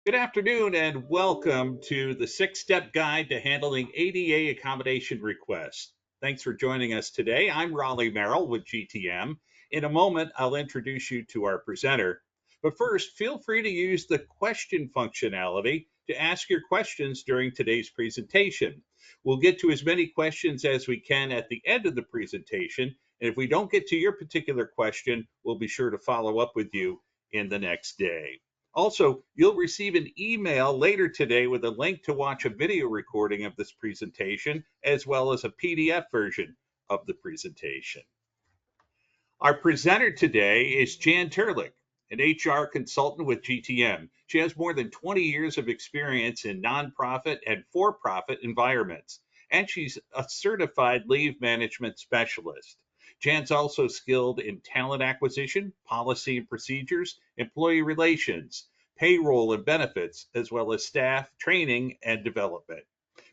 Good afternoon and welcome to the 6-step guide to handling ADA accommodation requests. Thanks for joining us today. I'm Raleigh Merrill with GTM. In a moment, I'll introduce you to our presenter. But first, feel free to use the question functionality to ask your questions during today's presentation. We'll get to as many questions as we can at the end of the presentation. And if we don't get to your particular question, we'll be sure to follow up with you in the next day. Also, you'll receive an email later today with a link to watch a video recording of this presentation, as well as a PDF version of the presentation. Our presenter today is Jan Terlich, an HR consultant with GTM. She has more than 20 years of experience in nonprofit and for-profit environments, and she's a certified leave management specialist. Jan's also skilled in talent acquisition, policy and procedures, employee relations, payroll and benefits, as well as staff training and development.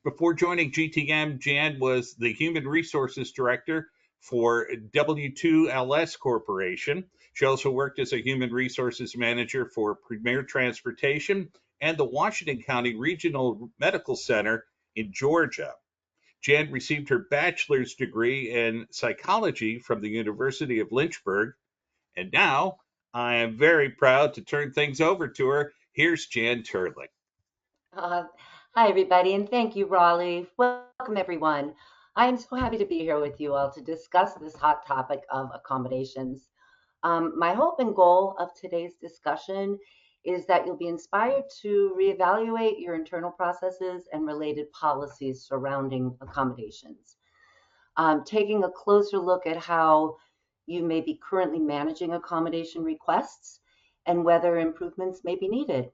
Before joining GTM, Jan was the Human Resources Director for W2LS Corporation. She also worked as a Human Resources Manager for Premier Transportation and the Washington County Regional Medical Center in Georgia. Jan received her bachelor's degree in psychology from the University of Lynchburg. And now I am very proud to turn things over to her. Here's Jan Terlich. Uh, Hi, everybody, and thank you, Raleigh. Welcome, everyone. I am so happy to be here with you all to discuss this hot topic of accommodations. My hope and goal of today's discussion is that you'll be inspired to reevaluate your internal processes and related policies surrounding accommodations. Taking a closer look at how you may be currently managing accommodation requests and whether improvements may be needed.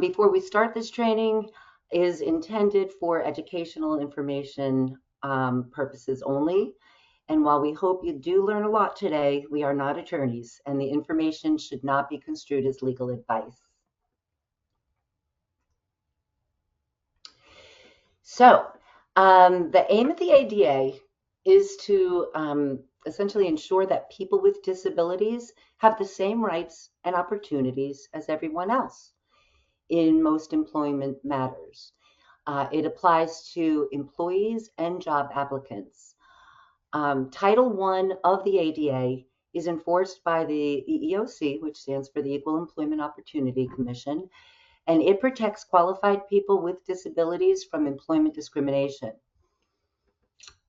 Before we start, this training is intended for educational information purposes only. And while we hope you do learn a lot today, we are not attorneys, and the information should not be construed as legal advice. So, the aim of the ADA is to essentially ensure that people with disabilities have the same rights and opportunities as everyone else in most employment matters. It applies to employees and job applicants. Title I of the ADA is enforced by the EEOC, which stands for the Equal Employment Opportunity Commission, and it protects qualified people with disabilities from employment discrimination.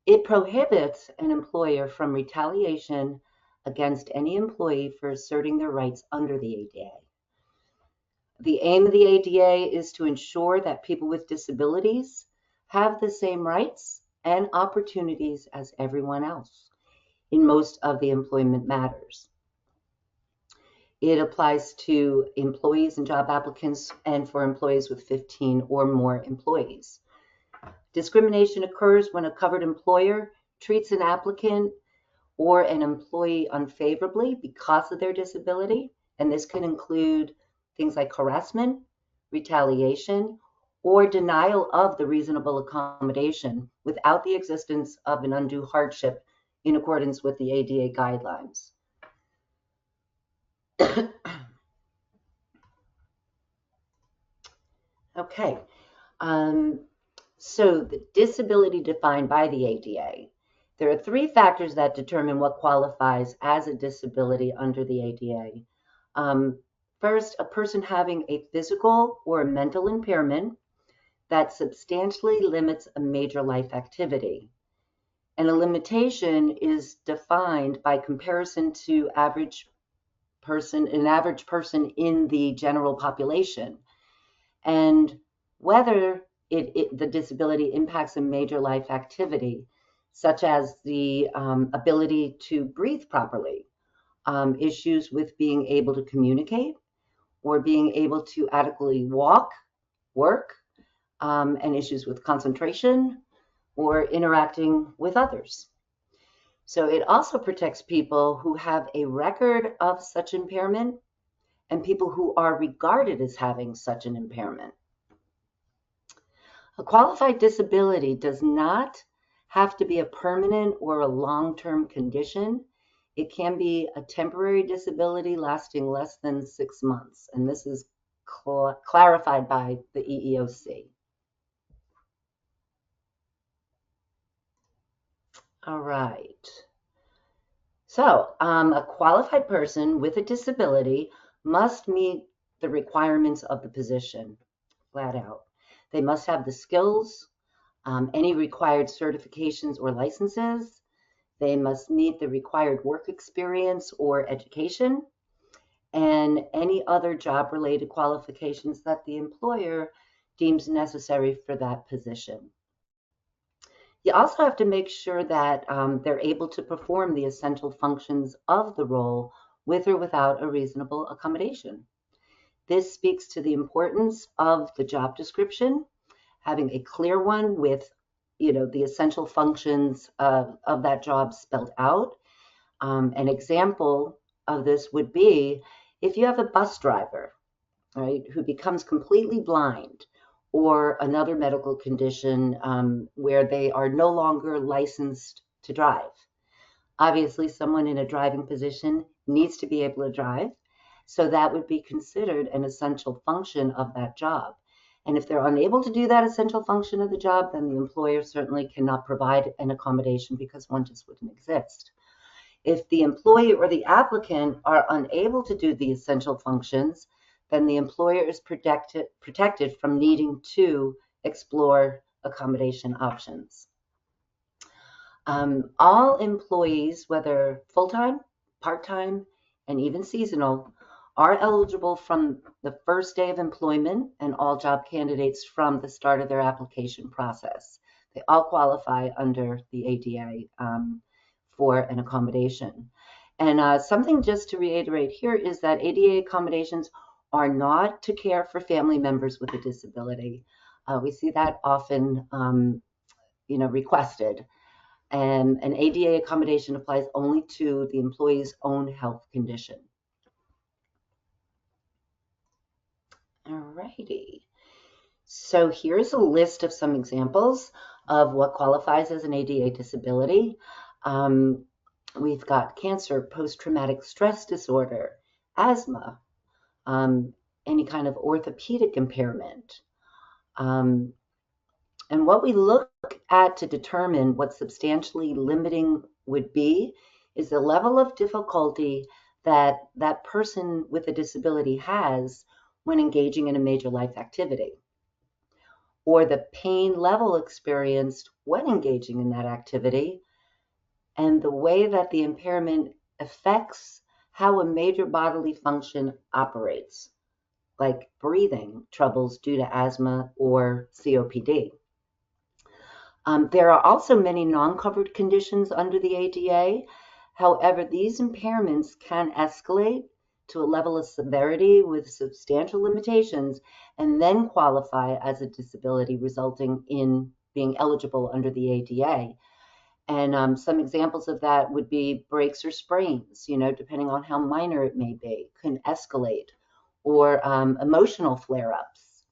It prohibits an employer from retaliation against any employee for asserting their rights under the ADA. The aim of the ADA is to ensure that people with disabilities have the same rights and opportunities as everyone else in most of the employment matters. It applies to employees and job applicants and for employees with 15 or more employees. Discrimination occurs when a covered employer treats an applicant or an employee unfavorably because of their disability, and this can include things like harassment, retaliation, or denial of the reasonable accommodation without the existence of an undue hardship in accordance with the ADA guidelines. Okay, so the disability defined by the ADA. There are three factors that determine what qualifies as a disability under the ADA. First, a person having a physical or mental impairment that substantially limits a major life activity. And a limitation is defined by comparison to an average person in the general population, and whether the disability impacts a major life activity, such as the ability to breathe properly, issues with being able to communicate, or being able to adequately walk, work, and issues with concentration or interacting with others. So it also protects people who have a record of such impairment and people who are regarded as having such an impairment. A qualified disability does not have to be a permanent or a long-term condition. It can be a temporary disability lasting less than 6 months, and this is clarified by the EEOC. All right. So, a qualified person with a disability must meet the requirements of the position, flat out. They must have the skills, any required certifications or licenses. They must meet the required work experience or education, and any other job-related qualifications that the employer deems necessary for that position. You also have to make sure that they're able to perform the essential functions of the role with or without a reasonable accommodation. This speaks to the importance of the job description, having a clear one with, the essential functions of that job spelled out. An example of this would be if you have a bus driver, right, who becomes completely blind, or another medical condition where they are no longer licensed to drive. Obviously, someone in a driving position needs to be able to drive, so that would be considered an essential function of that job. And if they're unable to do that essential function of the job, then the employer certainly cannot provide an accommodation because one just wouldn't exist. If the employee or the applicant are unable to do the essential functions, then the employer is protected from needing to explore accommodation options. All employees, whether full-time, part-time, and even seasonal, are eligible from the first day of employment, and all job candidates from the start of their application process. They all qualify under the ADA for an accommodation. And something just to reiterate here is that ADA accommodations are not to care for family members with a disability. We see that often requested. And an ADA accommodation applies only to the employee's own health condition. All righty. So here's a list of some examples of what qualifies as an ADA disability. We've got cancer, post-traumatic stress disorder, asthma, any kind of orthopedic impairment. And what we look at to determine what substantially limiting would be is the level of difficulty that that person with a disability has when engaging in a major life activity, or the pain level experienced when engaging in that activity, and the way that the impairment affects how a major bodily function operates, like breathing troubles due to asthma or COPD. There are also many non-covered conditions under the ADA. However, these impairments can escalate to a level of severity with substantial limitations and then qualify as a disability, resulting in being eligible under the ADA. And some examples of that would be breaks or sprains, depending on how minor it may be, can escalate, or emotional flare-ups.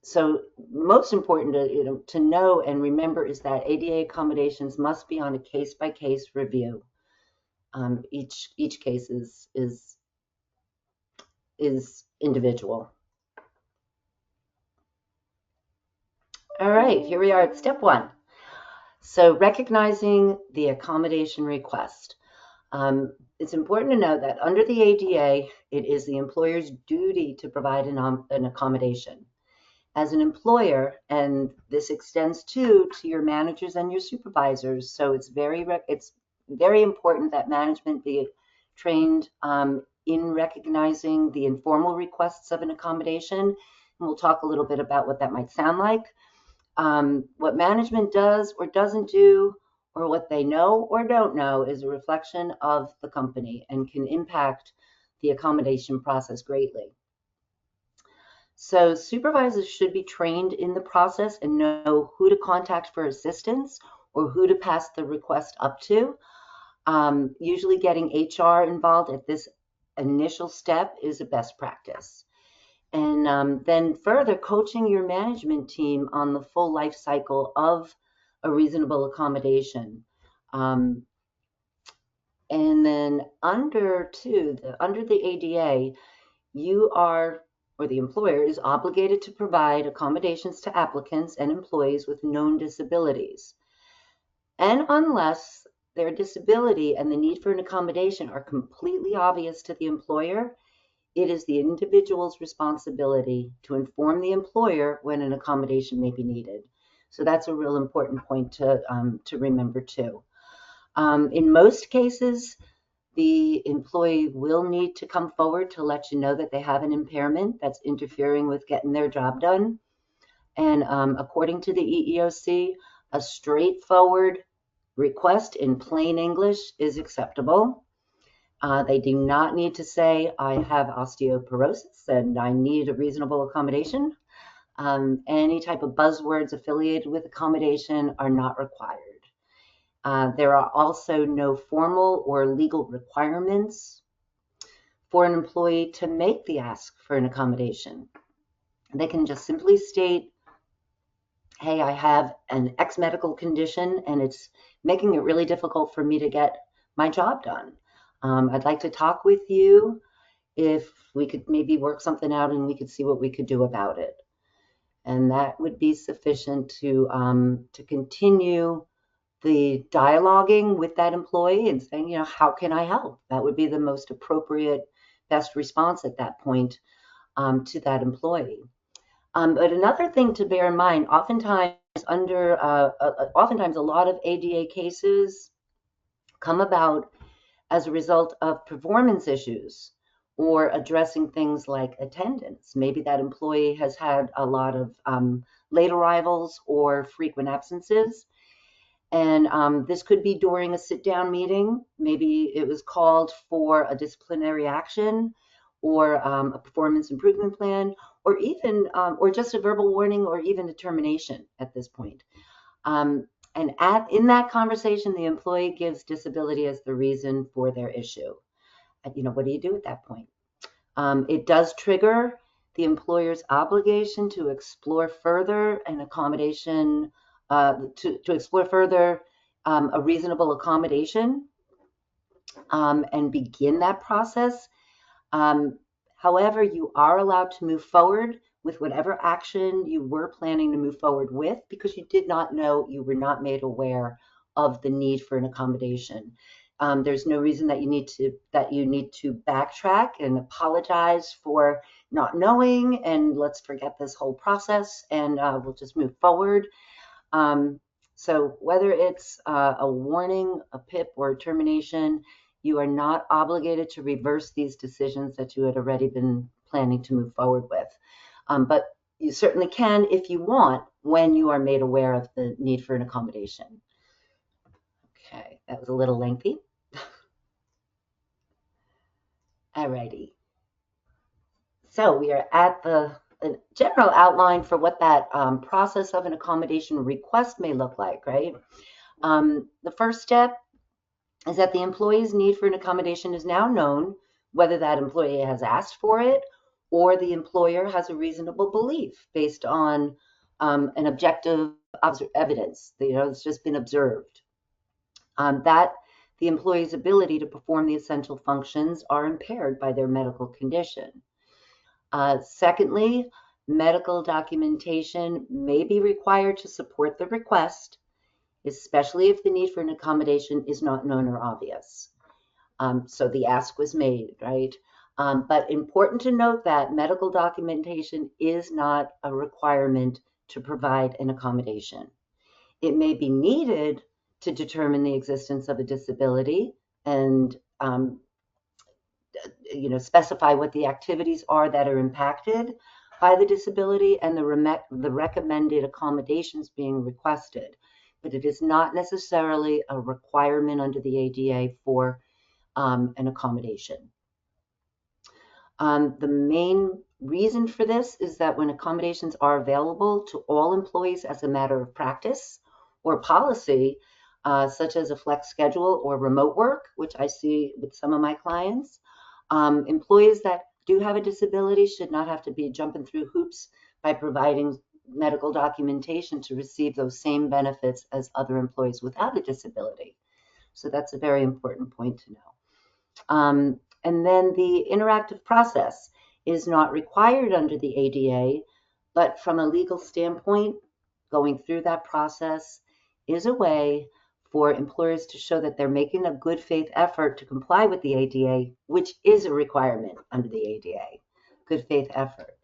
So most important to know and remember is that ADA accommodations must be on a case-by-case review. Each case is individual. All right, here we are at step one. So recognizing the accommodation request. It's important to know that under the ADA, it is the employer's duty to provide an accommodation. As an employer, and this extends to your managers and your supervisors, so it's very important that management be trained in recognizing the informal requests of an accommodation. And we'll talk a little bit about what that might sound like. What management does or doesn't do, or what they know or don't know, is a reflection of the company and can impact the accommodation process greatly. So supervisors should be trained in the process and know who to contact for assistance or who to pass the request up to. Usually getting HR involved at this initial step is a best practice. And then further, coaching your management team on the full life cycle of a reasonable accommodation. And then under the ADA, you are, or the employer is obligated to provide accommodations to applicants and employees with known disabilities. And unless their disability and the need for an accommodation are completely obvious to the employer, it is the individual's responsibility to inform the employer when an accommodation may be needed. So that's a real important point to remember too. In most cases, the employee will need to come forward to let you know that they have an impairment that's interfering with getting their job done. And according to the EEOC, a straightforward request in plain English is acceptable. They do not need to say, I have osteoporosis and I need a reasonable accommodation. Any type of buzzwords affiliated with accommodation are not required. There are also no formal or legal requirements for an employee to make the ask for an accommodation. They can just simply state, hey, I have an X medical condition and it's making it really difficult for me to get my job done. I'd like to talk with you if we could maybe work something out and we could see what we could do about it. And that would be sufficient to continue the dialoguing with that employee and saying, how can I help? That would be the most appropriate, best response at that point to that employee. But another thing to bear in mind, oftentimes a lot of ADA cases come about as a result of performance issues or addressing things like attendance. Maybe that employee has had a lot of late arrivals or frequent absences. And this could be during a sit-down meeting. Maybe it was called for a disciplinary action or a performance improvement plan, or even, or just a verbal warning, or even a termination at this point. And in that conversation, the employee gives disability as the reason for their issue. What do you do at that point? It does trigger the employer's obligation to explore further an accommodation, to explore further a reasonable accommodation and begin that process. However, you are allowed to move forward with whatever action you were planning to move forward with because you did not know, you were not made aware of the need for an accommodation. There's no reason that you need to backtrack and apologize for not knowing, and let's forget this whole process and we'll just move forward. So whether it's a warning, a PIP, or a termination, you are not obligated to reverse these decisions that you had already been planning to move forward with. But you certainly can if you want when you are made aware of the need for an accommodation. Okay, that was a little lengthy. Alrighty. So we are at the general outline for what that process of an accommodation request may look like, right? The first step is that the employee's need for an accommodation is now known, whether that employee has asked for it or the employer has a reasonable belief based on an objective evidence that it's just been observed. That the employee's ability to perform the essential functions are impaired by their medical condition. Secondly, medical documentation may be required to support the request, especially if the need for an accommodation is not known or obvious. So the ask was made, right? But important to note that medical documentation is not a requirement to provide an accommodation. It may be needed to determine the existence of a disability and specify what the activities are that are impacted by the disability and the recommended accommodations being requested. But it is not necessarily a requirement under the ADA for an accommodation. The main reason for this is that when accommodations are available to all employees as a matter of practice or policy, such as a flex schedule or remote work, which I see with some of my clients, employees that do have a disability should not have to be jumping through hoops by providing medical documentation to receive those same benefits as other employees without a disability. So that's a very important point to know. And then the interactive process. is not required under the ADA, but from a legal standpoint, going through that process is a way for employers to show that they're making a good faith effort to comply with the ADA, which is a requirement under the ADA, good faith effort.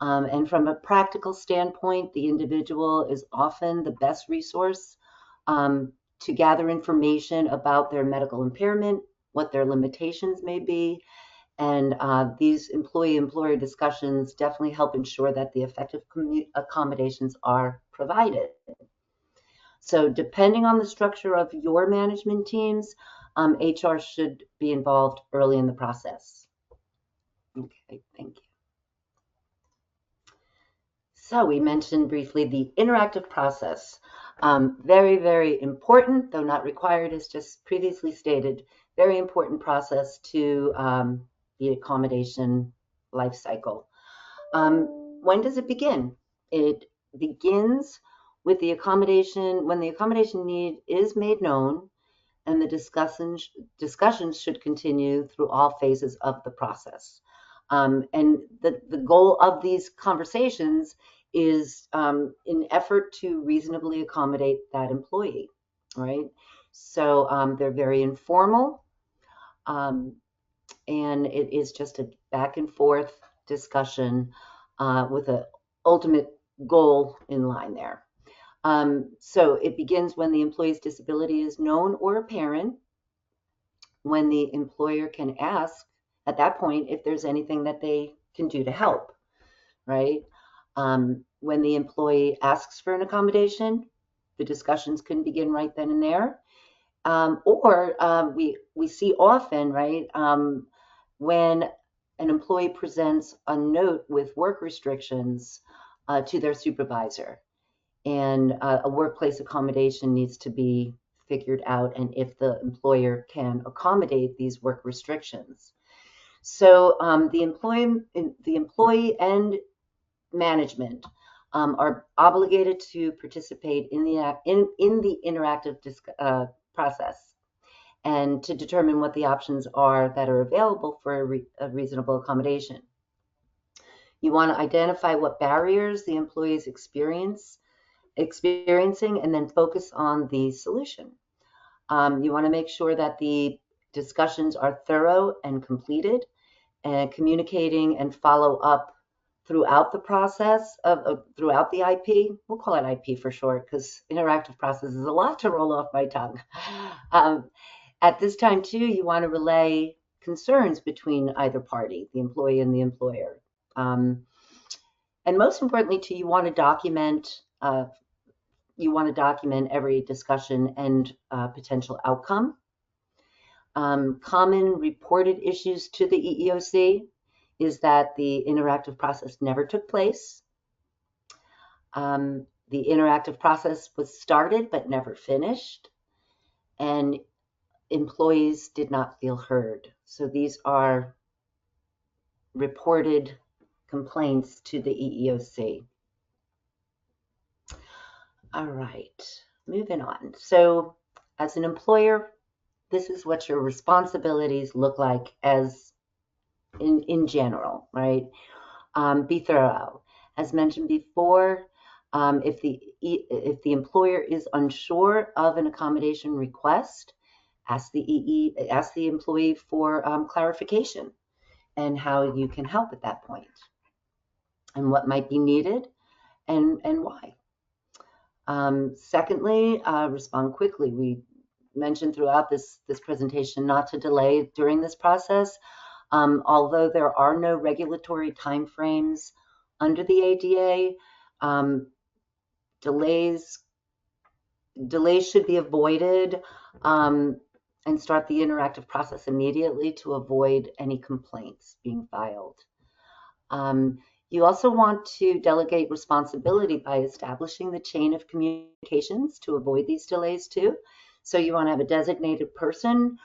And from a practical standpoint, the individual is often the best resource to gather information about their medical impairment, what their limitations may be, and these employee-employer discussions definitely help ensure that the effective accommodations are provided. So depending on the structure of your management teams, HR should be involved early in the process. Okay, thank you. So we mentioned briefly the interactive process. Very, very important, though not required, as just previously stated, very important process to the accommodation life cycle. When does it begin? It begins with the accommodation, when the accommodation need is made known, and the discussions should continue through all phases of the process. And the goal of these conversations is in effort to reasonably accommodate that employee, right? So they're very informal, and it is just a back and forth discussion with an ultimate goal in line there. So it begins when the employee's disability is known or apparent, when the employer can ask at that point if there's anything that they can do to help, right? When the employee asks for an accommodation, the discussions can begin right then and there. Or we see often, right, when an employee presents a note with work restrictions to their supervisor, and a workplace accommodation needs to be figured out, and if the employer can accommodate these work restrictions. So the employee and management are obligated to participate in the interactive process and to determine what the options are that are available for a reasonable accommodation. You want to identify what barriers the employee is experiencing and then focus on the solution. You want to make sure that the discussions are thorough and completed, and communicating and follow up throughout the process throughout the IP. We'll call it IP for short because interactive process is a lot to roll off my tongue. At this time too, you want to relay concerns between either party, the employee and the employer. And most importantly too, you want to document every discussion and potential outcome. Common reported issues to the EEOC is that the interactive process never took place. The interactive process was started but never finished, and employees did not feel heard. So these are reported complaints to the EEOC. All right, moving on. So as an employer, this is what your responsibilities look like as in general, right? Be thorough. As mentioned before, if the employer is unsure of an accommodation request, ask the employee for clarification and how you can help at that point, and what might be needed, and why. Secondly, respond quickly. We mentioned throughout this presentation not to delay during this process. Although there are no regulatory timeframes under the ADA, delays should be avoided, and start the interactive process immediately to avoid any complaints being filed. You also want to delegate responsibility by establishing the chain of communications to avoid these delays too. So you want to have a designated person,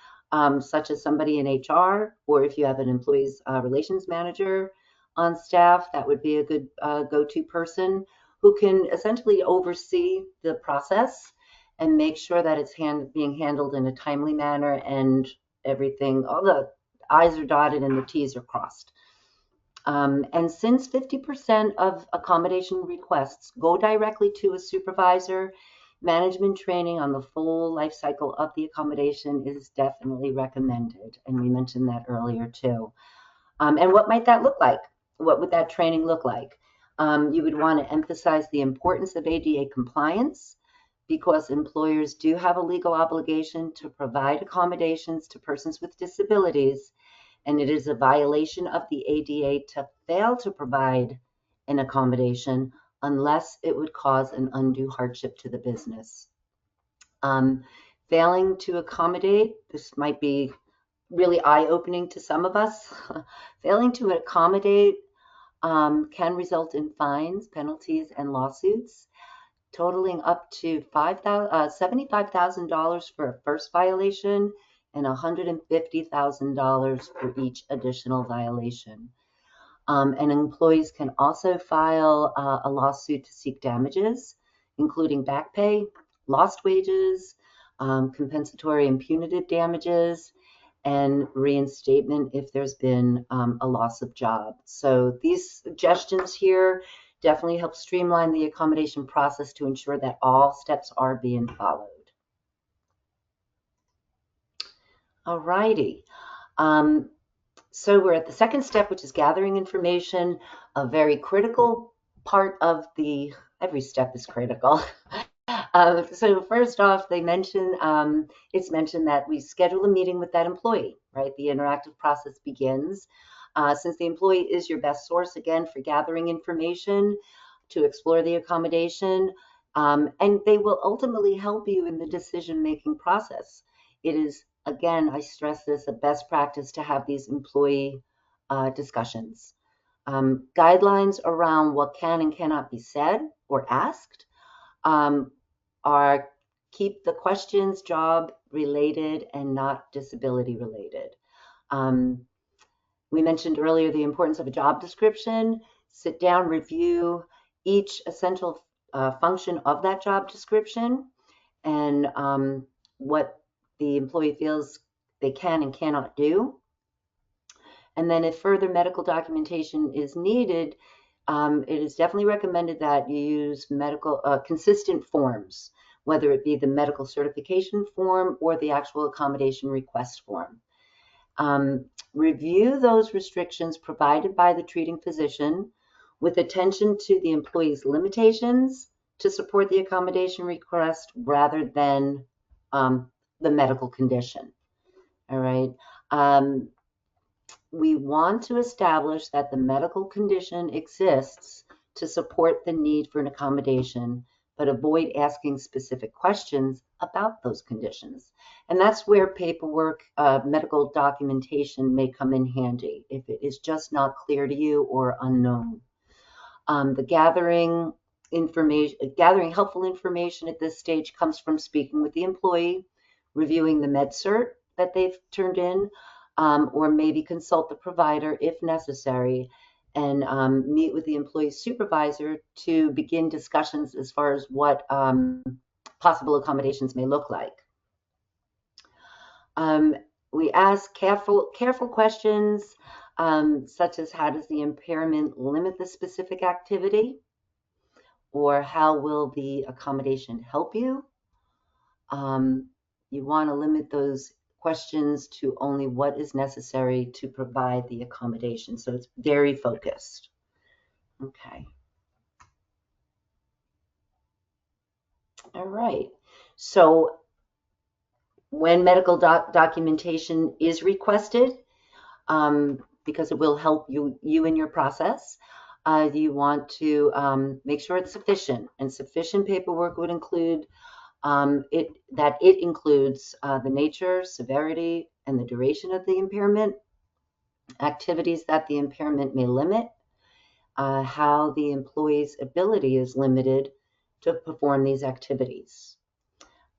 such as somebody in HR, or if you have an employees relations manager on staff, that would be a good go-to person who can essentially oversee the process and make sure that it's being handled in a timely manner and everything, all the I's are dotted and the T's are crossed. And since 50% of accommodation requests go directly to a supervisor, management training on the full life cycle of the accommodation is definitely recommended. And we mentioned that earlier too. And what might that look like? What would that training look like? You would want to emphasize the importance of ADA compliance because employers do have a legal obligation to provide accommodations to persons with disabilities, and it is a violation of the ADA to fail to provide an accommodation unless it would cause an undue hardship to the business. Failing to accommodate, this might be really eye-opening to some of us. Failing to accommodate can result in fines, penalties, and lawsuits totaling up to $75,000 for a first violation and $150,000 for each additional violation. And employees can also file a lawsuit to seek damages, including back pay, lost wages, compensatory and punitive damages, and reinstatement if there's been a loss of job. So these suggestions here definitely help streamline the accommodation process to ensure that all steps are being followed. All righty. So we're at the second step, which is gathering information, a very critical part of every step is critical. So first off, it's mentioned that we schedule a meeting with that employee, right? The interactive process begins. Since the employee is your best source, again, for gathering information to explore the accommodation, and they will ultimately help you in the decision-making process. It is, again, I stress this, a best practice to have these employee discussions. Guidelines around what can and cannot be said or asked are keep the questions job related and not disability related. We mentioned earlier the importance of a job description. Sit down, review each essential function of that job description and what the employee feels they can and cannot do. And then if further medical documentation is needed, it is definitely recommended that you use consistent forms, whether it be the medical certification form or the actual accommodation request form. Review those restrictions provided by the treating physician with attention to the employee's limitations to support the accommodation request rather than the medical condition. All right. We want to establish that the medical condition exists to support the need for an accommodation, but avoid asking specific questions about those conditions. And that's where paperwork, medical documentation may come in handy if it is just not clear to you or unknown. Gathering helpful information at this stage comes from speaking with the employee, reviewing the med cert that they've turned in, or maybe consult the provider if necessary, and meet with the employee's supervisor to begin discussions as far as what possible accommodations may look like. We ask careful questions, such as how does the impairment limit the specific activity? Or how will the accommodation help you? You want to limit those questions to only what is necessary to provide the accommodation. So it's very focused. Okay. All right. So when medical documentation is requested, because it will help you in your process, you want to make sure it's sufficient. And sufficient paperwork would include it includes the nature, severity, and the duration of the impairment, activities that the impairment may limit, how the employee's ability is limited to perform these activities.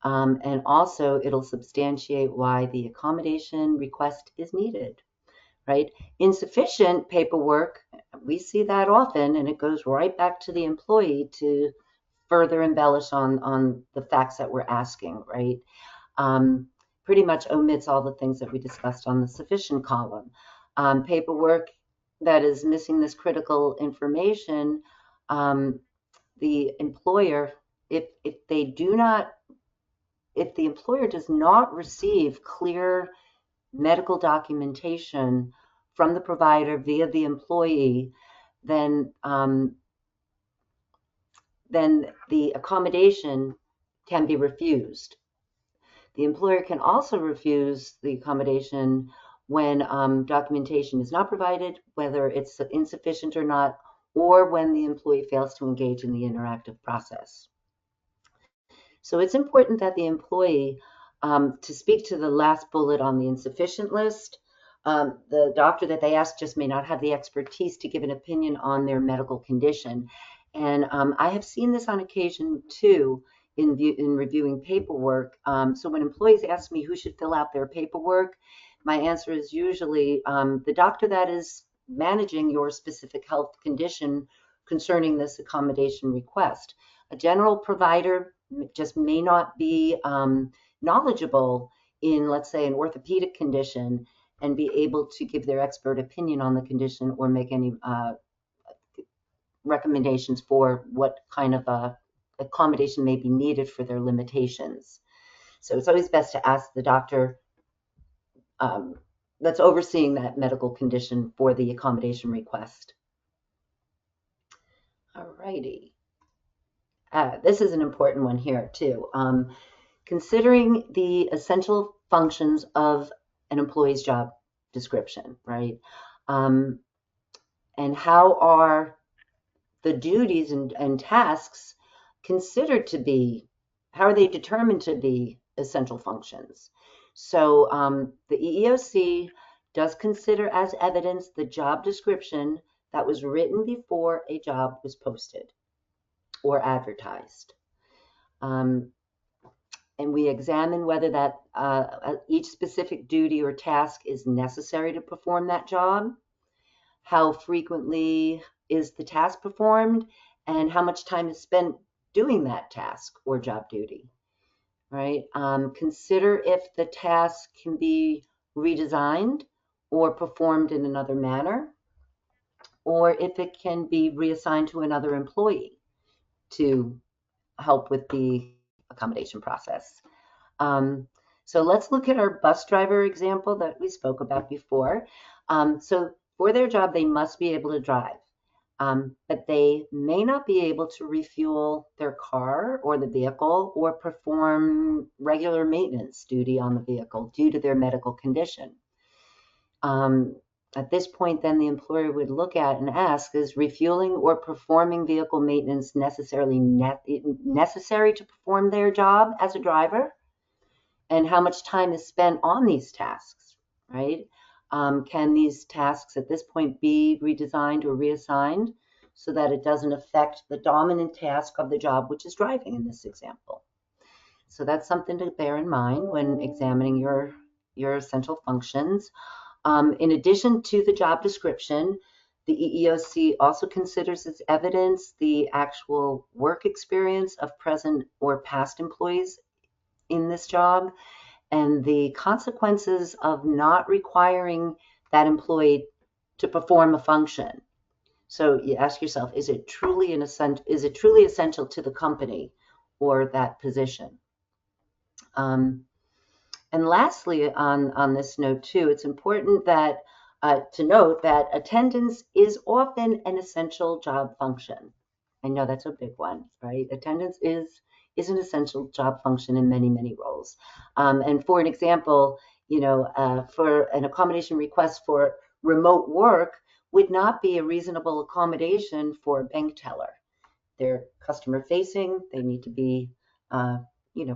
And also, it'll substantiate why the accommodation request is needed, right? Insufficient paperwork, we see that often, and it goes right back to the employee to further embellish on the facts that we're asking, right? Pretty much omits all the things that we discussed on the sufficient column. Paperwork that is missing this critical information, um, the employer, if they do not, if the employer does not receive clear medical documentation from the provider via the employee, then then the accommodation can be refused. The employer can also refuse the accommodation when documentation is not provided, whether it's insufficient or not, or when the employee fails to engage in the interactive process. So it's important that the employee, to speak to the last bullet on the insufficient list, the doctor that they ask just may not have the expertise to give an opinion on their medical condition. And I have seen this on occasion too in reviewing paperwork. So when employees ask me who should fill out their paperwork, my answer is usually the doctor that is managing your specific health condition concerning this accommodation request. A general provider just may not be knowledgeable in, let's say, an orthopedic condition and be able to give their expert opinion on the condition or make any recommendations for what kind of accommodation may be needed for their limitations. So it's always best to ask the doctor that's overseeing that medical condition for the accommodation request. All righty. This is an important one here too. Considering the essential functions of an employee's job description, right? And how are the duties and tasks considered to be, how are they determined to be essential functions? So the EEOC does consider as evidence the job description that was written before a job was posted or advertised. And we examine whether that each specific duty or task is necessary to perform that job, how frequently is the task performed, and how much time is spent doing that task or job duty, right? Consider if the task can be redesigned or performed in another manner, or if it can be reassigned to another employee to help with the accommodation process. So let's look at our bus driver example that we spoke about before. So for their job, they must be able to drive, but they may not be able to refuel their car or the vehicle or perform regular maintenance duty on the vehicle due to their medical condition. At this point, then the employer would look at and ask, is refueling or performing vehicle maintenance necessarily necessary to perform their job as a driver? And how much time is spent on these tasks, right? Can these tasks at this point be redesigned or reassigned so that it doesn't affect the dominant task of the job, which is driving in this example? So that's something to bear in mind when examining your essential functions. In addition to the job description, the EEOC also considers as evidence the actual work experience of present or past employees in this job and the consequences of not requiring that employee to perform a function. So you ask yourself, is it truly essential to the company or that position? And lastly, on this note too, it's important that to note that attendance is often an essential job function. I know that's a big one, right? Attendance is an essential job function in many, many roles. And for an example, for an accommodation request for remote work would not be a reasonable accommodation for a bank teller. They're customer facing. They need to be,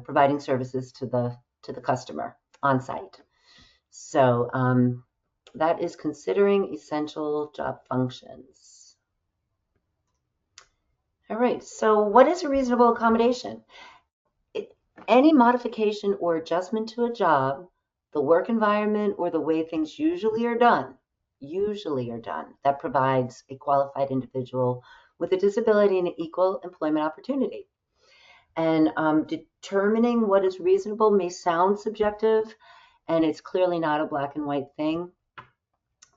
providing services to the customer on site. So that is considering essential job functions. All right, so what is a reasonable accommodation? Any modification or adjustment to a job, the work environment, or the way things usually are done, that provides a qualified individual with a disability and equal employment opportunity. And determining what is reasonable may sound subjective, and it's clearly not a black and white thing.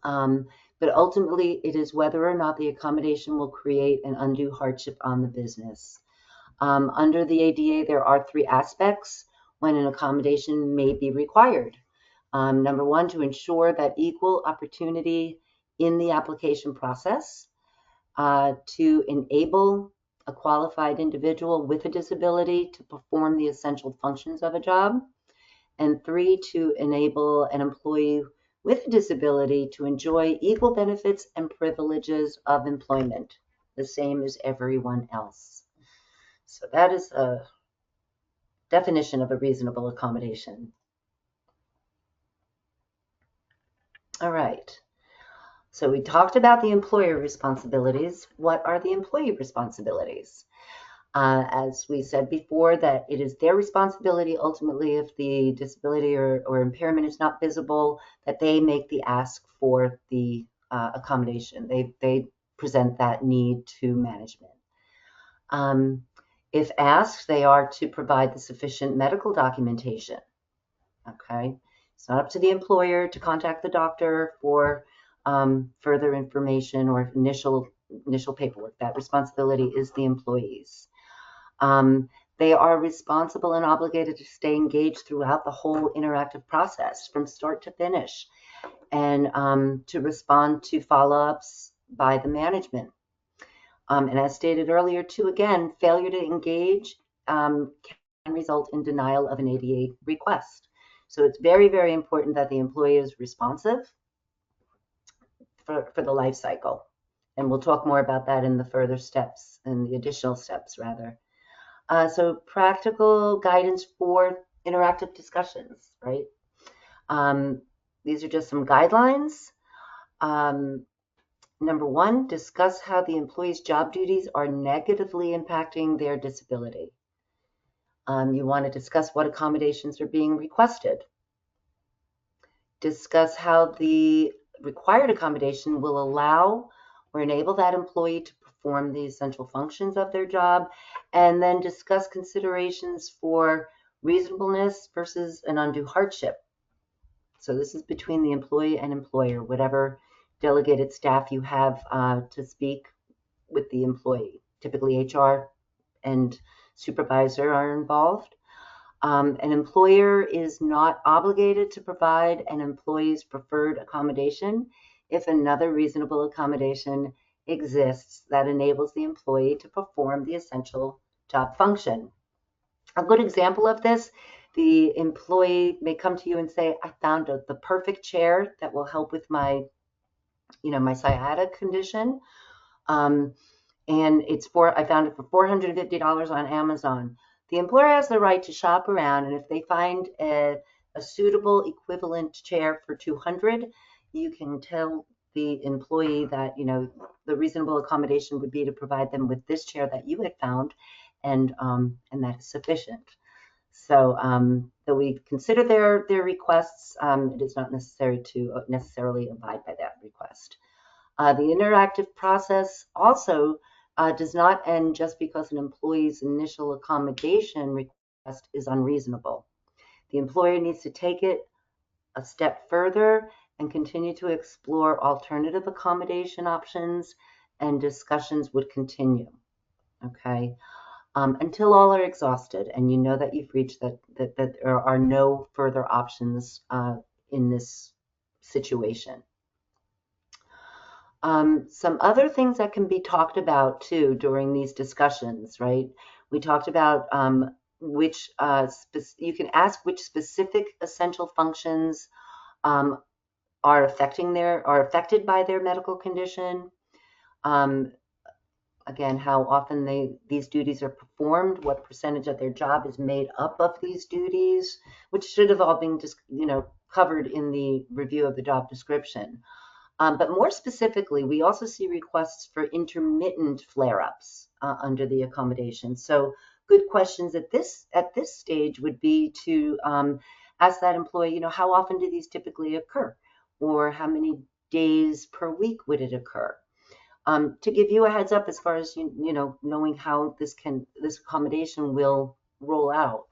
But but ultimately it is whether or not the accommodation will create an undue hardship on the business. Under the ADA, there are three aspects when an accommodation may be required. Number one, to ensure that equal opportunity in the application process, to enable a qualified individual with a disability to perform the essential functions of a job, and three, to enable an employee with a disability to enjoy equal benefits and privileges of employment, the same as everyone else. So that is a definition of a reasonable accommodation. All right. So we talked about the employer responsibilities. What are the employee responsibilities? As we said before, that it is their responsibility ultimately, if the disability or impairment is not visible, that they make the ask for the accommodation. They present that need to management. If asked, they are to provide the sufficient medical documentation. Okay, it's not up to the employer to contact the doctor for further information or initial paperwork. That responsibility is the employee's. They are responsible and obligated to stay engaged throughout the whole interactive process from start to finish, and to respond to follow-ups by the management. And as stated earlier, too, again, failure to engage can result in denial of an ADA request. So it's very, very important that the employee is responsive for the life cycle. And we'll talk more about that in the further steps, in the additional steps, rather. So practical guidance for interactive discussions, right? These are just some guidelines. Number one, discuss how the employee's job duties are negatively impacting their disability. You want to discuss what accommodations are being requested. Discuss how the required accommodation will allow or enable that employee to perform the essential functions of their job, and then discuss considerations for reasonableness versus an undue hardship. So this is between the employee and employer, whatever delegated staff you have to speak with the employee. Typically HR and supervisor are involved. An employer is not obligated to provide an employee's preferred accommodation if another reasonable accommodation exists that enables the employee to perform the essential job function. A good example of this, the employee may come to you and say, I found the perfect chair that will help with my, my sciatic condition. And I found it for $450 on Amazon. The employer has the right to shop around, and if they find a suitable equivalent chair for $200, you can tell the employee that the reasonable accommodation would be to provide them with this chair that you had found, and that is sufficient. So though we consider their requests, it is not necessary to necessarily abide by that request. The interactive process also does not end just because an employee's initial accommodation request is unreasonable. The employer needs to take it a step further and continue to explore alternative accommodation options, and discussions would continue, okay, until all are exhausted and you know that you've reached that there are no further options in this situation. Some other things that can be talked about too during these discussions, right? We talked about you can ask which specific essential functions are affected by their medical condition. Again, how often these duties are performed, what percentage of their job is made up of these duties, which should have all been just covered in the review of the job description. But more specifically, we also see requests for intermittent flare-ups under the accommodation. So good questions at this stage would be to ask that employee, how often do these typically occur? Or how many days per week would it occur? To give you a heads up as far as knowing how this accommodation will roll out.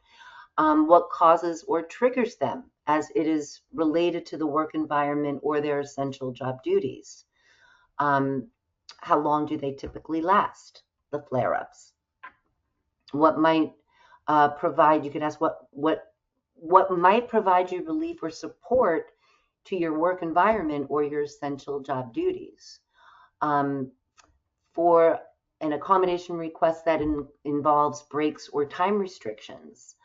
What causes or triggers them, as it is related to the work environment or their essential job duties. How long do they typically last, the flare-ups? What might provide, you can ask what might provide you relief or support to your work environment or your essential job duties. Um, for an accommodation request that involves breaks or time restrictions,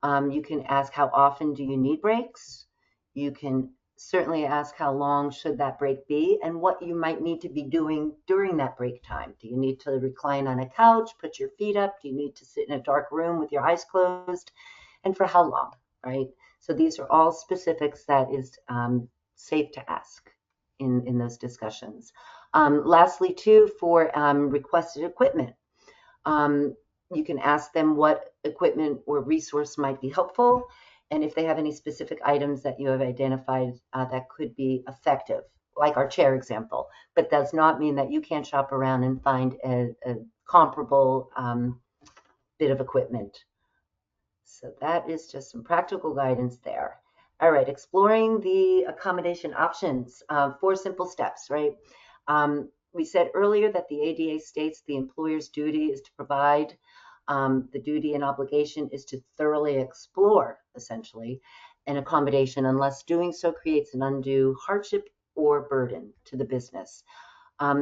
you can ask how often do you need breaks. You can certainly ask how long should that break be and what you might need to be doing during that break time. Do you need to recline on a couch, put your feet up? Do you need to sit in a dark room with your eyes closed? And for how long, right? So these are all specifics that is safe to ask in those discussions. Lastly, too, for requested equipment, you can ask them what equipment or resource might be helpful, and if they have any specific items that you have identified that could be effective, like our chair example, but does not mean that you can't shop around and find a comparable bit of equipment. So that is just some practical guidance there. All right, exploring the accommodation options, 4 simple steps, right? We said earlier that the ADA states the employer's duty is to provide, the duty and obligation is to thoroughly explore, essentially, an accommodation unless doing so creates an undue hardship or burden to the business.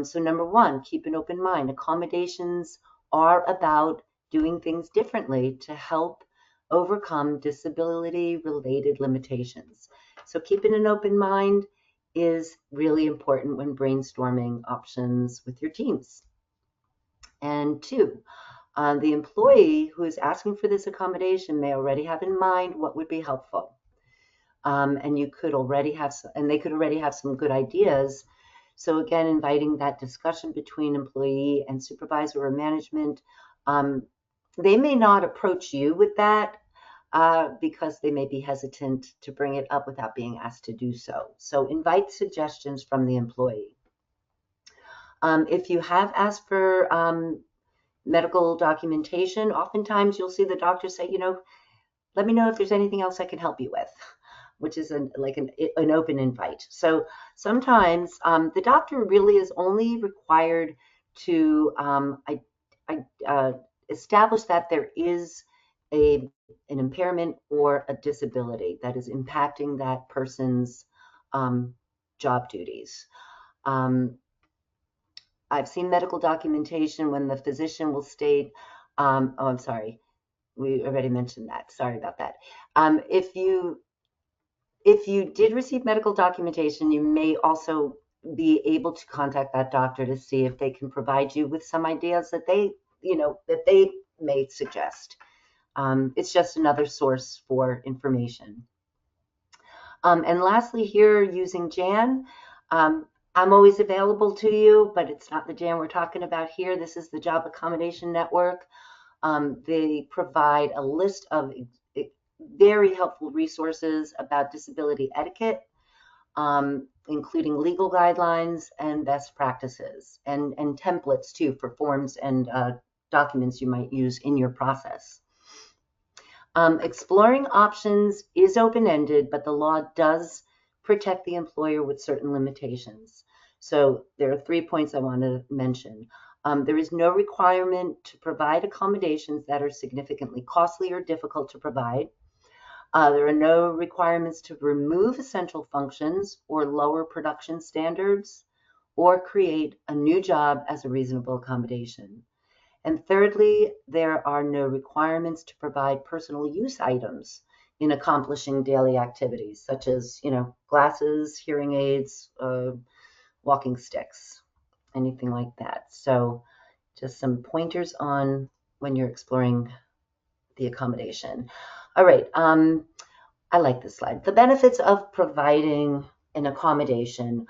So number one, keep an open mind. Accommodations are about doing things differently to help overcome disability-related limitations. So keeping an open mind is really important when brainstorming options with your teams. And two, the employee who is asking for this accommodation may already have in mind what would be helpful. And you could already have, and they could already have some good ideas. So again, inviting that discussion between employee and supervisor or management. They may not approach you with that because they may be hesitant to bring it up without being asked to do so. So invite suggestions from the employee. If you have asked for medical documentation, oftentimes you'll see the doctor say, let me know if there's anything else I can help you with, which is like an open invite. So sometimes the doctor really is only required to establish that there is an impairment or a disability that is impacting that person's job duties. I've seen medical documentation when the physician will state, oh, I'm sorry, we already mentioned that. Sorry about that. If you did receive medical documentation, you may also be able to contact that doctor to see if they can provide you with some ideas that they may suggest. It's just another source for information. And lastly here, using Jan, I'm always available to you, but it's not the Jan we're talking about here. This is the Job Accommodation Network. They provide a list of very helpful resources about disability etiquette, including legal guidelines and best practices, and templates too for forms and documents you might use in your process. Exploring options is open-ended, but the law does protect the employer with certain limitations. So there are 3 points I want to mention. There is no requirement to provide accommodations that are significantly costly or difficult to provide. There are no requirements to remove essential functions or lower production standards or create a new job as a reasonable accommodation. And thirdly, there are no requirements to provide personal use items in accomplishing daily activities, such as, glasses, hearing aids, walking sticks, anything like that. So just some pointers on when you're exploring the accommodation. All right, I like this slide. The benefits of providing an accommodation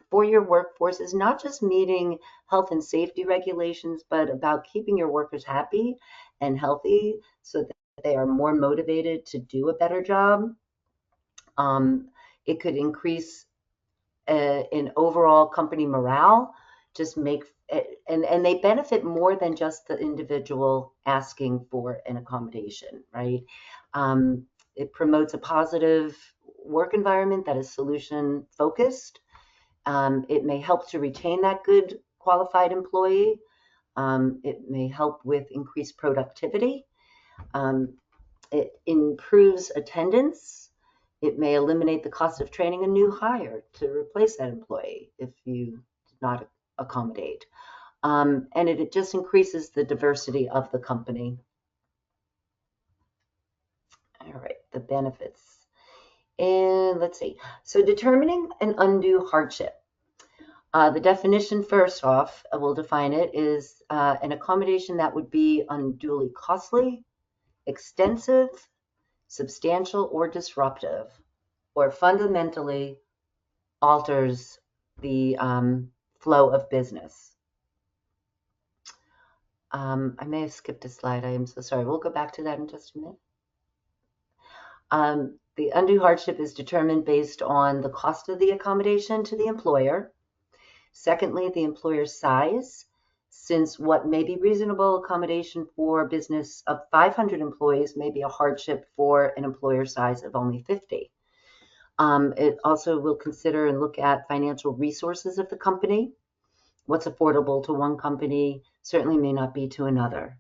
for your workforce is not just meeting health and safety regulations, but about keeping your workers happy and healthy so that they are more motivated to do a better job. It could increase in overall company morale, just make and they benefit more than just the individual asking for an accommodation, right? It promotes a positive work environment that is solution focused, It may help to retain that good qualified employee. It may help with increased productivity. It improves attendance. It may eliminate the cost of training a new hire to replace that employee if you did not accommodate. And it just increases the diversity of the company. All right, the benefits. And let's see. So determining an undue hardship. The definition, first off, we'll define it, is an accommodation that would be unduly costly, extensive, substantial, or disruptive, or fundamentally alters the flow of business. I may have skipped a slide. I am so sorry. We'll go back to that in just a minute. The undue hardship is determined based on the cost of the accommodation to the employer. Secondly, the employer's size, since what may be reasonable accommodation for a business of 500 employees may be a hardship for an employer size of only 50. It also will consider and look at financial resources of the company. What's affordable to one company certainly may not be to another.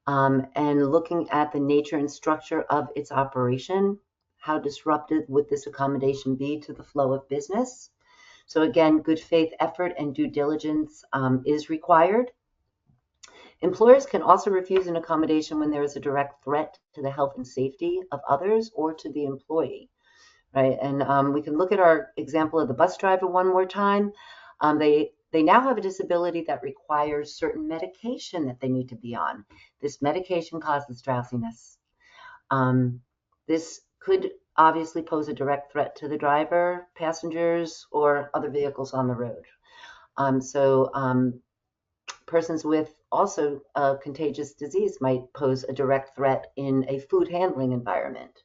And looking at the nature and structure of its operation, how disruptive would this accommodation be to the flow of business? So again, good faith effort and due diligence is required. Employers can also refuse an accommodation when there is a direct threat to the health and safety of others or to the employee, right? And we can look at our example of the bus driver one more time. They now have a disability that requires certain medication that they need to be on. This medication causes drowsiness. This could obviously pose a direct threat to the driver, passengers, or other vehicles on the road. Persons with also a contagious disease might pose a direct threat in a food handling environment.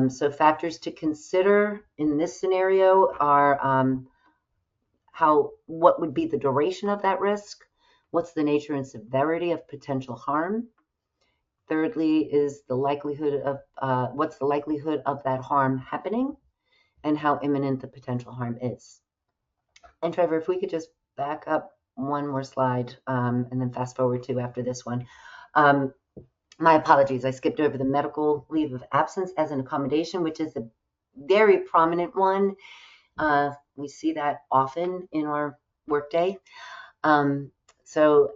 So factors to consider in this scenario are what would be the duration of that risk? What's the nature and severity of potential harm? Thirdly is the likelihood of what's the likelihood of that harm happening, and how imminent the potential harm is. And Trevor, if we could just back up one more slide and then fast forward to after this one. My apologies, I skipped over the medical leave of absence as an accommodation, which is a very prominent one. We see that often in our workday. So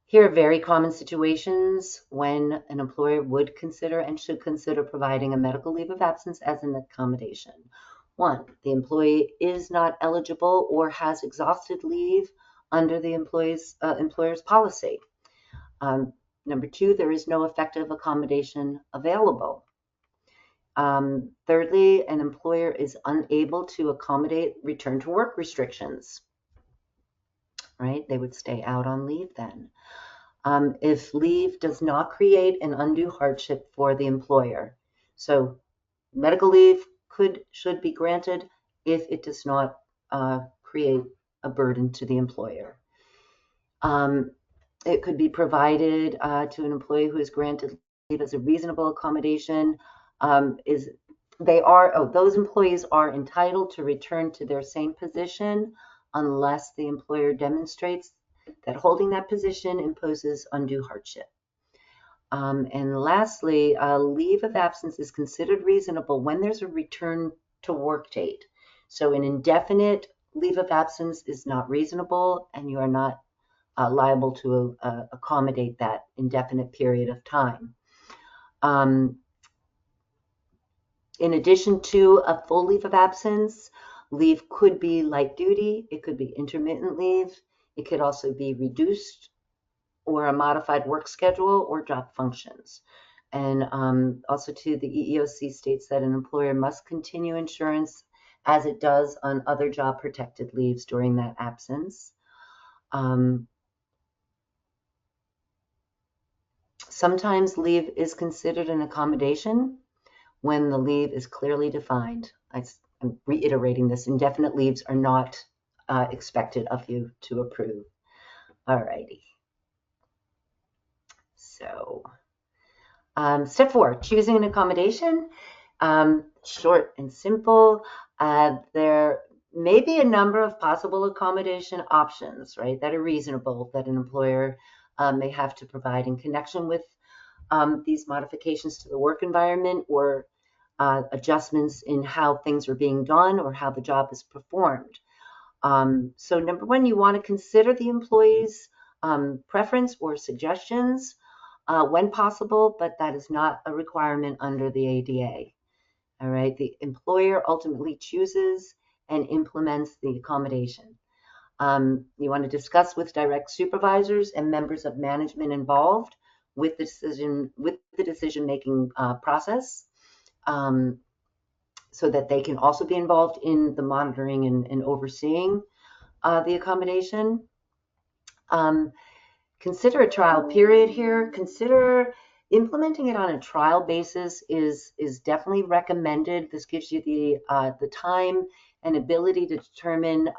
here are very common situations when an employer would consider and should consider providing a medical leave of absence as an accommodation. One, the employee is not eligible or has exhausted leave under the employer's policy. Number two, there is no effective accommodation available. Thirdly, an employer is unable to accommodate return to work restrictions, right? They would stay out on leave then. If leave does not create an undue hardship for the employer. So medical leave should be granted if it does not create a burden to the employer. It could be provided to an employee who is granted leave as a reasonable accommodation. Those employees are entitled to return to their same position unless the employer demonstrates that holding that position imposes undue hardship. And lastly, a leave of absence is considered reasonable when there's a return to work date. So an indefinite leave of absence is not reasonable, and you are not liable to accommodate that indefinite period of time. In addition to a full leave of absence, leave could be light duty, it could be intermittent leave, it could also be reduced or a modified work schedule or job functions. And also too, the EEOC states that an employer must continue insurance as it does on other job protected leaves during that absence. Sometimes leave is considered an accommodation when the leave is clearly defined. I'm reiterating this, indefinite leaves are not expected of you to approve. All righty. So step 4, choosing an accommodation. Short and simple. There may be a number of possible accommodation options, right, that are reasonable that an employer may have to provide in connection with these modifications to the work environment or adjustments in how things are being done or how the job is performed. So number one, you want to consider the employee's preference or suggestions when possible, but that is not a requirement under the ADA. All right, the employer ultimately chooses and implements the accommodation. You want to discuss with direct supervisors and members of management involved with the decision-making process, so that they can also be involved in the monitoring and overseeing the accommodation. Consider a trial period here. Consider implementing it on a trial basis is definitely recommended. This gives you the time and ability to determine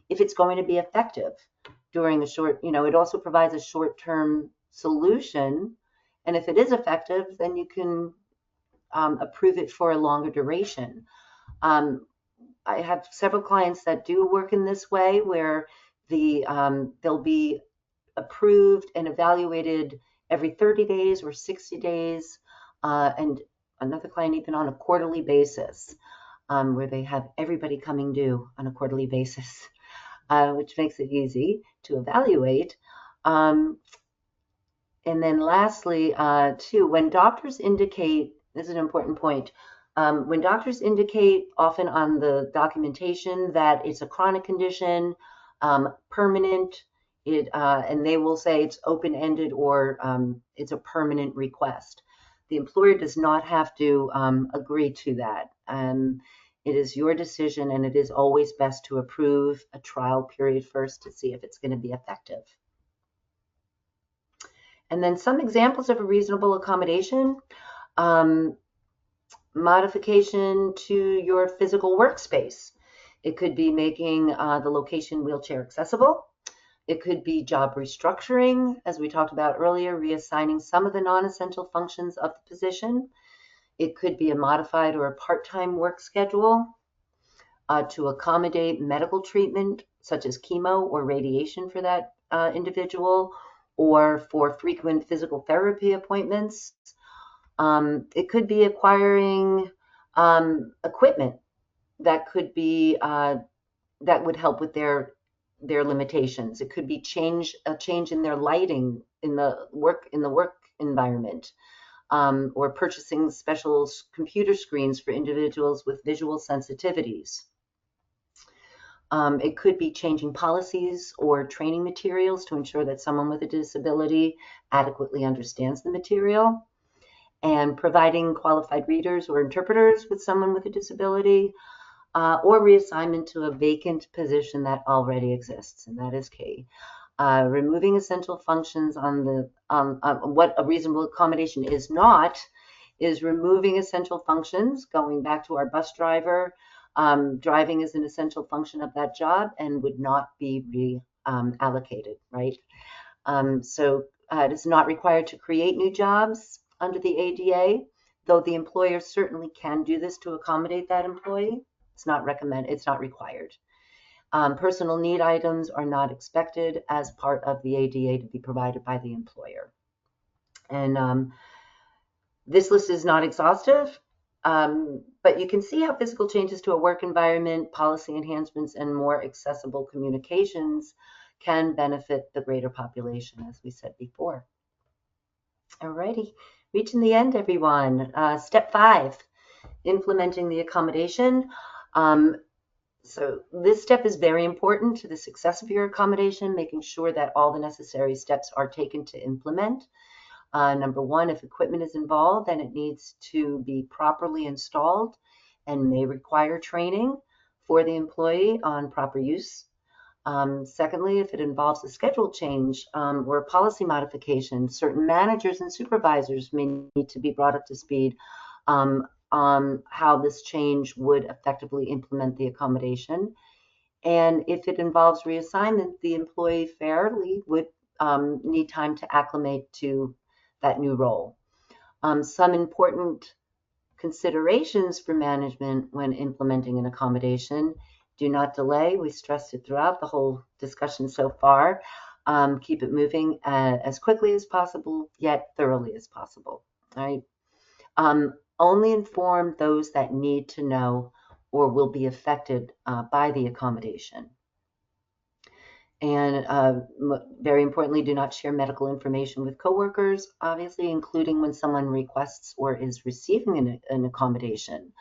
if it's going to be effective during a short, it also provides a short-term solution. And if it is effective, then you can approve it for a longer duration. I have several clients that do work in this way where they'll be approved and evaluated every 30 days or 60 days, and another client even on a quarterly basis, where they have everybody coming due on a quarterly basis, which makes it easy to evaluate. And then lastly, too, when doctors indicate, this is an important point, when doctors indicate often on the documentation that it's a chronic condition, permanent, and they will say it's open-ended or it's a permanent request. The employer does not have to agree to that. It is your decision, and it is always best to approve a trial period first to see if it's going to be effective. And then some examples of a reasonable accommodation. Modification to your physical workspace. It could be making the location wheelchair accessible. It could be job restructuring, as we talked about earlier, reassigning some of the non-essential functions of the position. It could be a modified or a part-time work schedule to accommodate medical treatment, such as chemo or radiation for that individual, or for frequent physical therapy appointments. It could be acquiring equipment that could be that would help with their limitations. It could be a change in their lighting in the work environment, or purchasing special computer screens for individuals with visual sensitivities. It could be changing policies or training materials to ensure that someone with a disability adequately understands the material, and providing qualified readers or interpreters with someone with a disability, or reassignment to a vacant position that already exists, and that is key. Removing essential functions on what a reasonable accommodation is not, is removing essential functions, going back to our bus driver. Driving is an essential function of that job and would not be reallocated, right? So it is not required to create new jobs under the ADA, though the employer certainly can do this to accommodate that employee. It's not recommended, it's not required. Personal need items are not expected as part of the ADA to be provided by the employer. And this list is not exhaustive, but you can see how physical changes to a work environment, policy enhancements, and more accessible communications can benefit the greater population, as we said before. Alrighty, reaching the end, everyone. Step 5, implementing the accommodation. So this step is very important to the success of your accommodation, making sure that all the necessary steps are taken to implement. Number one, if equipment is involved, then it needs to be properly installed and may require training for the employee on proper use. Secondly, if it involves a schedule change or a policy modification, certain managers and supervisors may need to be brought up to speed on how this change would effectively implement the accommodation. And if it involves reassignment, the employee fairly would need time to acclimate to that new role. Some important considerations for management when implementing an accommodation Do not delay. We stressed it throughout the whole discussion so far. Keep it moving as quickly as possible, yet thoroughly as possible. All right. Only inform those that need to know or will be affected by the accommodation. And very importantly, do not share medical information with coworkers, obviously, including when someone requests or is receiving an accommodation.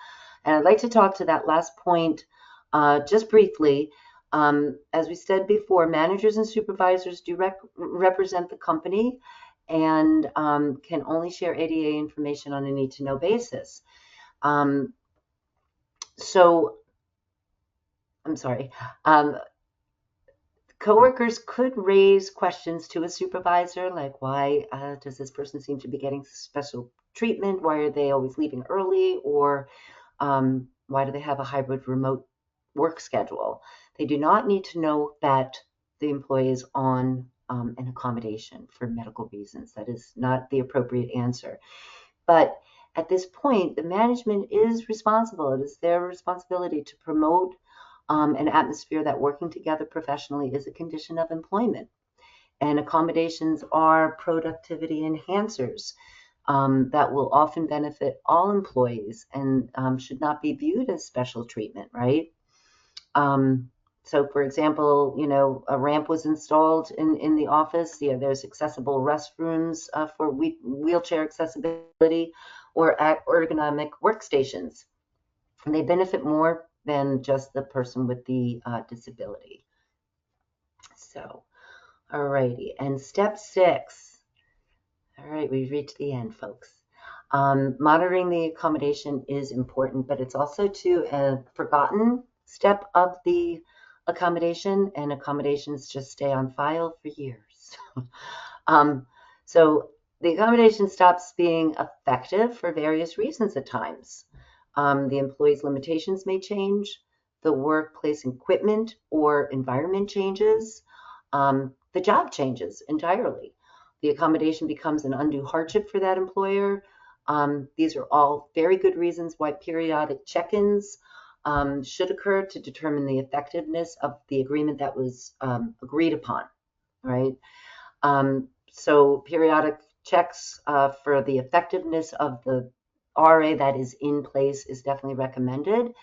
And I'd like to talk to that last point just briefly. As we said before, managers and supervisors do represent the company and can only share ADA information on a need-to-know basis. So, I'm sorry. Coworkers could raise questions to a supervisor, like why does this person seem to be getting special treatment? Why are they always leaving early? Or why do they have a hybrid remote work schedule? They do not need to know that the employee is on an accommodation for medical reasons. That is not the appropriate answer. But at this point, the management is responsible. It is their responsibility to promote an atmosphere that working together professionally is a condition of employment. And accommodations are productivity enhancers that will often benefit all employees and should not be viewed as special treatment, right? So, for example, a ramp was installed in the office. There's accessible restrooms for wheelchair accessibility or ergonomic workstations. And they benefit more than just the person with the disability. So, alrighty. And step 6. All right, we've reached the end, folks. Monitoring the accommodation is important, but it's also too a forgotten step of the accommodation, and accommodations just stay on file for years. So the accommodation stops being effective for various reasons at times. The employee's limitations may change, the workplace equipment or environment changes, the job changes entirely. The accommodation becomes an undue hardship for that employer. These are all very good reasons why periodic check-ins should occur to determine the effectiveness of the agreement that was agreed upon, right? So periodic checks for the effectiveness of the RA that is in place is definitely recommended.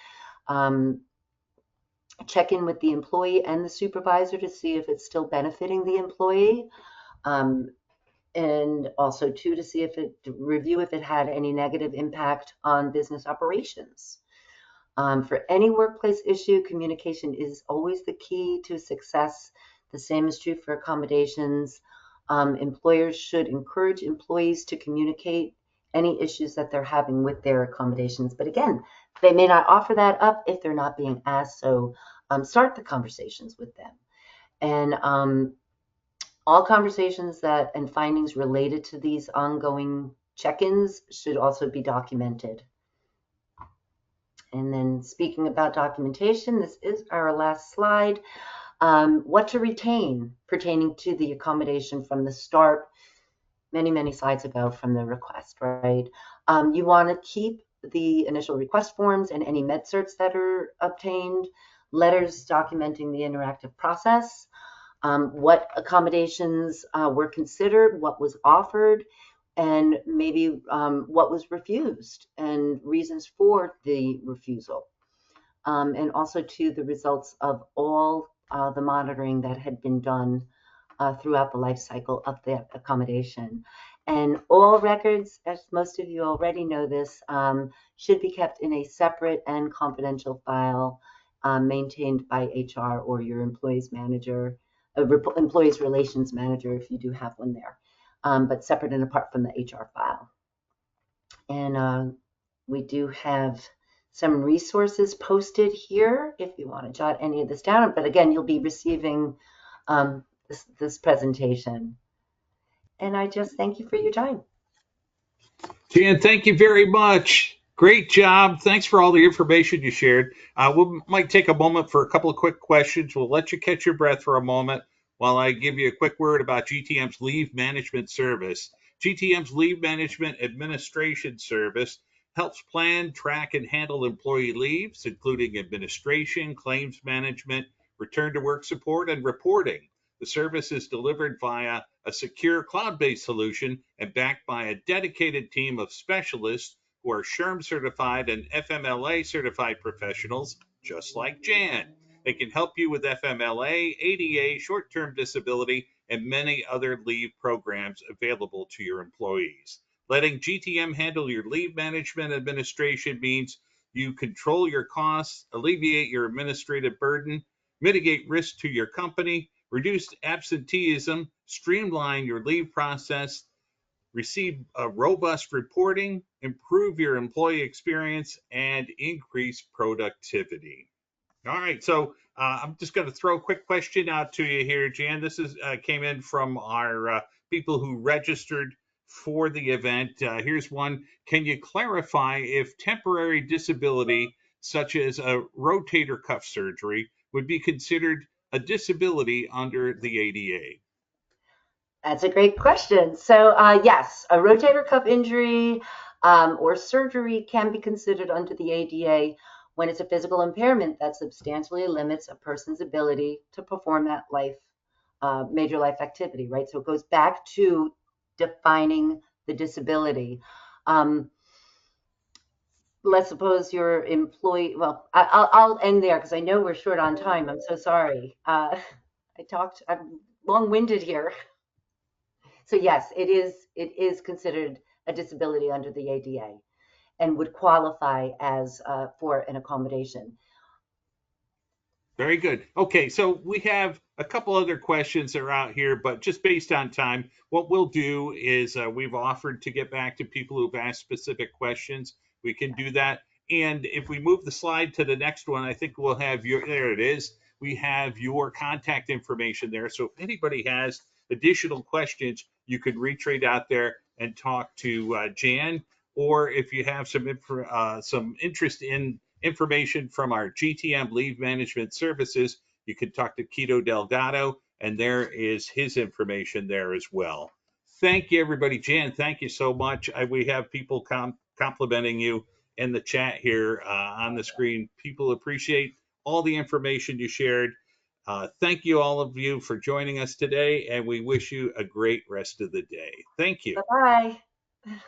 Check in with the employee and the supervisor to see if it's still benefiting the employee. And also too, to see if review if it had any negative impact on business operations. For any workplace issue, communication is always the key to success. The same is true for accommodations. Employers should encourage employees to communicate any issues that they're having with their accommodations. But again, they may not offer that up if they're not being asked. So start the conversations with them. And all conversations and findings related to these ongoing check-ins should also be documented. And then speaking about documentation, this is our last slide. What to retain pertaining to the accommodation from the start, many slides ago from the request, right? You want to keep the initial request forms and any med certs that are obtained, letters documenting the interactive process, what accommodations were considered, what was offered, and maybe what was refused and reasons for the refusal. And also to the results of all the monitoring that had been done throughout the life cycle of the accommodation. And all records, as most of you already know this, should be kept in a separate and confidential file maintained by HR or your employees manager, employees relations manager if you do have one there, but separate and apart from the HR file. And we do have some resources posted here if you want to jot any of this down. But again, you'll be receiving this presentation. And I just thank you for your time. Jan, thank you very much. Great job. Thanks for all the information you shared. We might take a moment for a couple of quick questions. We'll let you catch your breath for a moment while I give you a quick word about GTM's Leave Management Service. GTM's Leave Management Administration Service helps plan, track, and handle employee leaves, including administration, claims management, return to work support, and reporting. The service is delivered via a secure cloud based solution and backed by a dedicated team of specialists who are SHRM certified and FMLA certified professionals, just like Jan. They can help you with FMLA, ADA, short term disability, and many other leave programs available to your employees. Letting GTM handle your leave management administration means you control your costs, alleviate your administrative burden, mitigate risk to your company, reduce absenteeism, streamline your leave process, receive a robust reporting, improve your employee experience, and increase productivity. All right, so I'm just going to throw a quick question out to you here, Jan. This is came in from our people who registered for the event. Here's one. Can you clarify if temporary disability, such as a rotator cuff surgery, would be considered a disability under the ADA? That's a great question. So, yes, a rotator cuff injury or surgery can be considered under the ADA when it's a physical impairment that substantially limits a person's ability to perform that major life activity, right? So it goes back to defining the disability. Um, let's suppose your employee, well, I'll end there because I know we're short on time. I'm so sorry. I'm long-winded here. So yes, it is considered a disability under the ADA and would qualify as for an accommodation. Very good. Okay, so we have a couple other questions that are out here, but just based on time, what we'll do is we've offered to get back to people who've asked specific questions. We can do that. And if we move the slide to the next one, I think we'll have your, there it is. We have your contact information there. So if anybody has additional questions, you can reach right out there and talk to Jan. Or if you have some interest in information from our GTM leave management services, you can talk to Keto Delgado, and there is his information there as well. Thank you, everybody. Jan, thank you so much. We have people complimenting you in the chat here on the screen. People appreciate all the information you shared. Thank you, all of you, for joining us today, and we wish you a great rest of the day. Thank you. Bye bye.